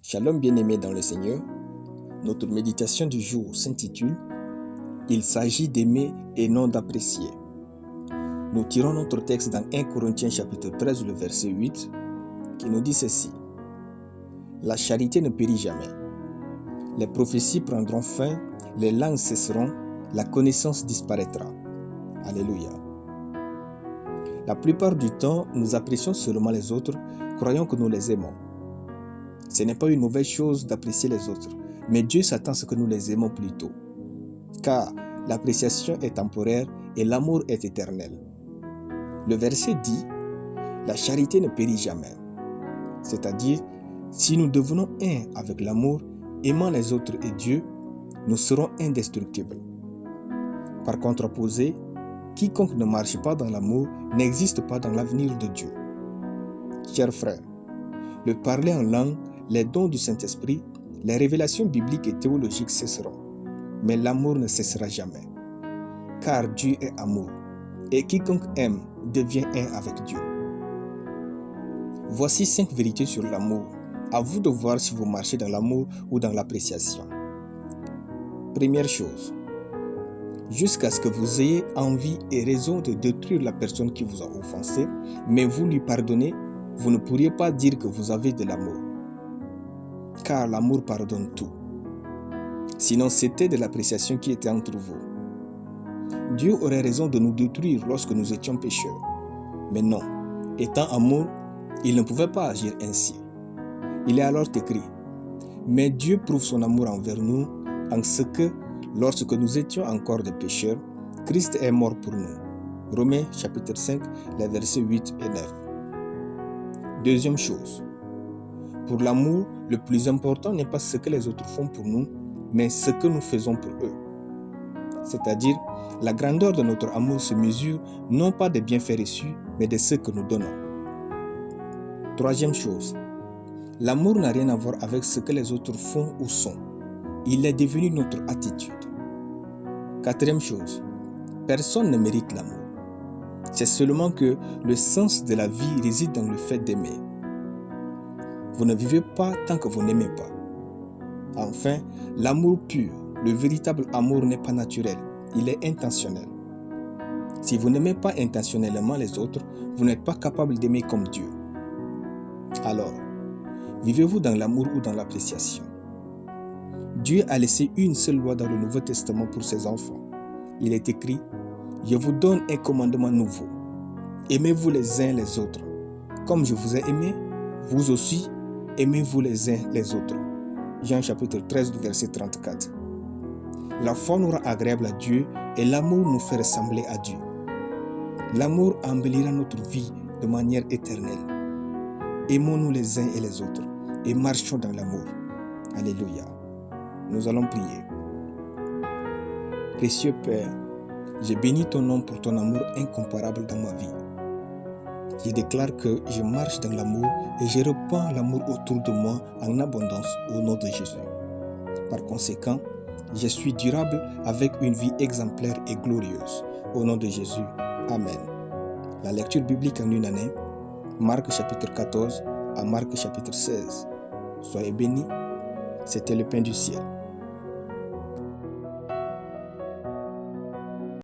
Shalom bien-aimés dans le Seigneur, notre méditation du jour s'intitule « Il s'agit d'aimer et non d'apprécier ». Nous tirons notre texte dans 1 Corinthiens chapitre 13, le verset 8, qui nous dit ceci. « La charité ne périt jamais. Les prophéties prendront fin, les langues cesseront, la connaissance disparaîtra. » Alléluia. La plupart du temps, nous apprécions seulement les autres, croyant que nous les aimons. Ce n'est pas une mauvaise chose d'apprécier les autres, mais Dieu s'attend à ce que nous les aimons plutôt. Car l'appréciation est temporaire et l'amour est éternel. Le verset dit « La charité ne périt jamais ». C'est-à-dire, si nous devenons un avec l'amour, aimant les autres et Dieu, nous serons indestructibles. Par contraposé, quiconque ne marche pas dans l'amour n'existe pas dans l'avenir de Dieu. Chers frères, le parler en langue, les dons du Saint-Esprit, les révélations bibliques et théologiques cesseront, mais l'amour ne cessera jamais. Car Dieu est amour, et quiconque aime devient un avec Dieu. Voici 5 vérités sur l'amour. À vous de voir si vous marchez dans l'amour ou dans l'appréciation. Première chose, jusqu'à ce que vous ayez envie et raison de détruire la personne qui vous a offensé, mais vous lui pardonnez, vous ne pourriez pas dire que vous avez de l'amour. Car l'amour pardonne tout. Sinon, c'était de l'appréciation qui était entre vous. Dieu aurait raison de nous détruire lorsque nous étions pécheurs. Mais non, étant amour, il ne pouvait pas agir ainsi. Il est alors écrit, « Mais Dieu prouve son amour envers nous en ce que, lorsque nous étions encore des pécheurs, Christ est mort pour nous. » Romains chapitre 5, les versets 8 et 9. Deuxième chose, pour l'amour, le plus important n'est pas ce que les autres font pour nous, mais ce que nous faisons pour eux. C'est-à-dire, la grandeur de notre amour se mesure non pas des bienfaits reçus, mais de ce que nous donnons. Troisième chose, l'amour n'a rien à voir avec ce que les autres font ou sont. Il est devenu notre attitude. Quatrième chose, personne ne mérite l'amour. C'est seulement que le sens de la vie réside dans le fait d'aimer. Vous ne vivez pas tant que vous n'aimez pas. Enfin, l'amour pur, le véritable amour n'est pas naturel, il est intentionnel. Si vous n'aimez pas intentionnellement les autres, vous n'êtes pas capable d'aimer comme Dieu. Alors, vivez-vous dans l'amour ou dans l'appréciation? Dieu a laissé une seule loi dans le Nouveau Testament pour ses enfants. Il est écrit, « Je vous donne un commandement nouveau. Aimez-vous les uns les autres. Comme je vous ai aimé, vous aussi, aimez-vous les uns les autres. » Jean chapitre 13, verset 34. La foi nous rend agréable à Dieu et l'amour nous fait ressembler à Dieu. L'amour embellira notre vie de manière éternelle. Aimons-nous les uns et les autres et marchons dans l'amour. Alléluia. Nous allons prier. Précieux Père, je bénis ton nom pour ton amour incomparable dans ma vie. Je déclare que je marche dans l'amour et je répands l'amour autour de moi en abondance au nom de Jésus. Par conséquent, je suis durable avec une vie exemplaire et glorieuse. Au nom de Jésus. Amen. La lecture biblique en une année, Marc chapitre 14 à Marc chapitre 16. Soyez bénis. C'était le pain du ciel.